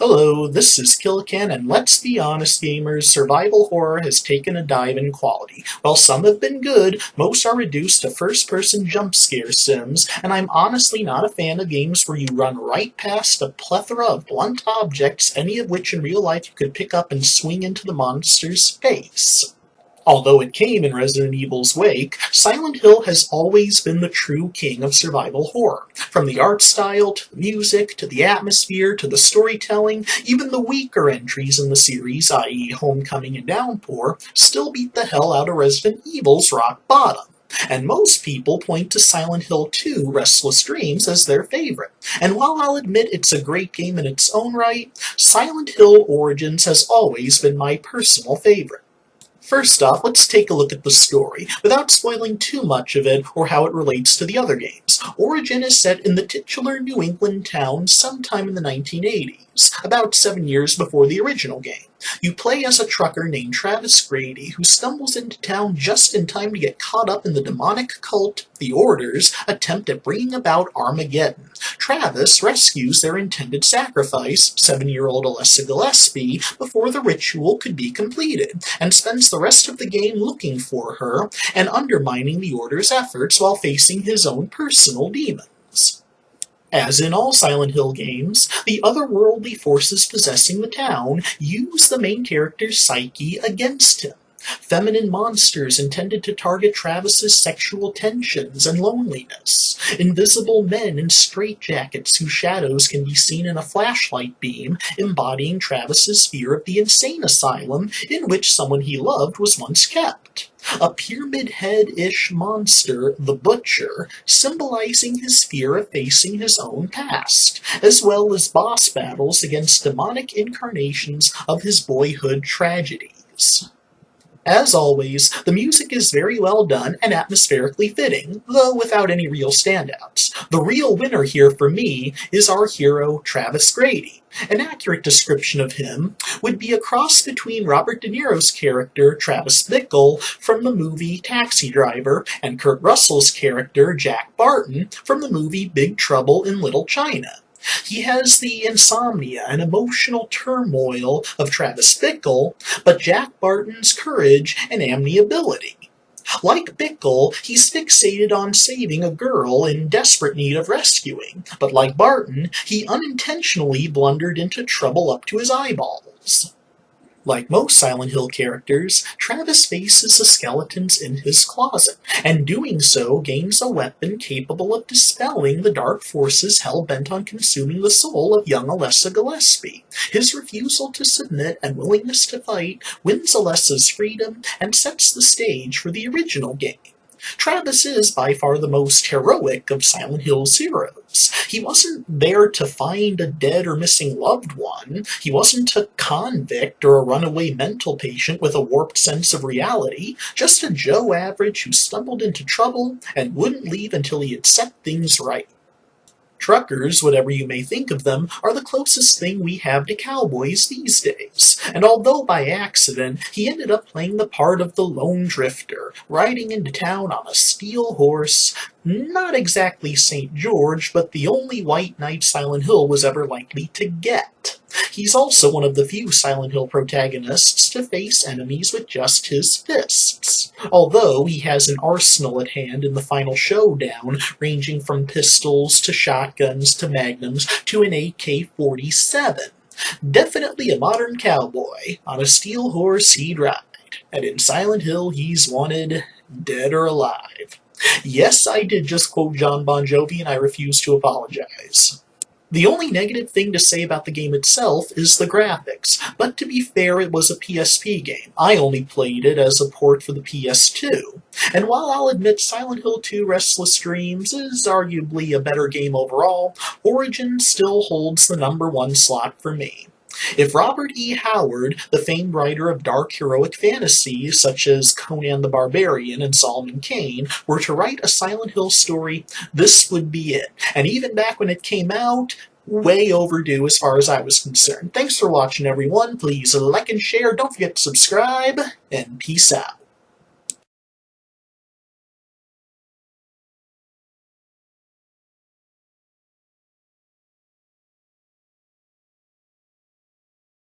Hello, this is Killican, and let's be honest, gamers, survival horror has taken a dive in quality. While some have been good, most are reduced to first-person jump scare sims, and I'm honestly not a fan of games where you run right past a plethora of blunt objects, any of which in real life you could pick up and swing into the monster's face. Although it came in Resident Evil's wake, Silent Hill has always been the true king of survival horror. From the art style, to the music, to the atmosphere, to the storytelling, even the weaker entries in the series, i.e. Homecoming and Downpour, still beat the hell out of Resident Evil's rock bottom. And most people point to Silent Hill 2 Restless Dreams as their favorite. And while I'll admit it's a great game in its own right, Silent Hill Origins has always been my personal favorite. First off, let's take a look at the story, without spoiling too much of it or how it relates to the other games. Origin is set in the titular New England town sometime in the 1980s, about 7 years before the original game. You play as a trucker named Travis Grady, who stumbles into town just in time to get caught up in the demonic cult, the Order's, attempt at bringing about Armageddon. Travis rescues their intended sacrifice, 7-year-old Alessa Gillespie, before the ritual could be completed, and spends the rest of the game looking for her and undermining the Order's efforts while facing his own personal demons. As in all Silent Hill games, the otherworldly forces possessing the town use the main character's psyche against him. Feminine monsters intended to target Travis's sexual tensions and loneliness. Invisible men in straitjackets whose shadows can be seen in a flashlight beam, embodying Travis's fear of the insane asylum in which someone he loved was once kept. A pyramid head-ish monster, the Butcher, symbolizing his fear of facing his own past, as well as boss battles against demonic incarnations of his boyhood tragedies. As always, the music is very well done and atmospherically fitting, though without any real standouts. The real winner here for me is our hero, Travis Grady. An accurate description of him would be a cross between Robert De Niro's character, Travis Bickle, from the movie Taxi Driver, and Kurt Russell's character, Jack Barton, from the movie Big Trouble in Little China. He has the insomnia and emotional turmoil of Travis Bickle, but Jack Barton's courage and amiability. Like Bickle, he's fixated on saving a girl in desperate need of rescuing, but like Barton, he unintentionally blundered into trouble up to his eyeballs. Like most Silent Hill characters, Travis faces the skeletons in his closet, and doing so gains a weapon capable of dispelling the dark forces hell-bent on consuming the soul of young Alessa Gillespie. His refusal to submit and willingness to fight wins Alessa's freedom and sets the stage for the original game. Travis is by far the most heroic of Silent Hill's heroes. He wasn't there to find a dead or missing loved one. He wasn't a convict or a runaway mental patient with a warped sense of reality, just a Joe Average who stumbled into trouble and wouldn't leave until he had set things right. Truckers, whatever you may think of them, are the closest thing we have to cowboys these days, and although by accident he ended up playing the part of the lone drifter, riding into town on a steel horse, not exactly St. George, but the only white knight Silent Hill was ever likely to get. He's also one of the few Silent Hill protagonists to face enemies with just his fists, although he has an arsenal at hand in the final showdown, ranging from pistols to shotguns to magnums to an AK-47. Definitely a modern cowboy. On a steel horse he'd ride, and in Silent Hill he's wanted, dead or alive. Yes, I did just quote John Bon Jovi, and I refuse to apologize. The only negative thing to say about the game itself is the graphics, but to be fair, it was a PSP game. I only played it as a port for the PS2. And while I'll admit Silent Hill 2 Restless Dreams is arguably a better game overall, Origin still holds the #1 slot for me. If Robert E. Howard, the famed writer of dark heroic fantasy such as Conan the Barbarian and Solomon Kane, were to write a Silent Hill story, this would be it. And even back when it came out, way overdue as far as I was concerned. Thanks for watching, everyone. Please like and share, don't forget to subscribe, and peace out.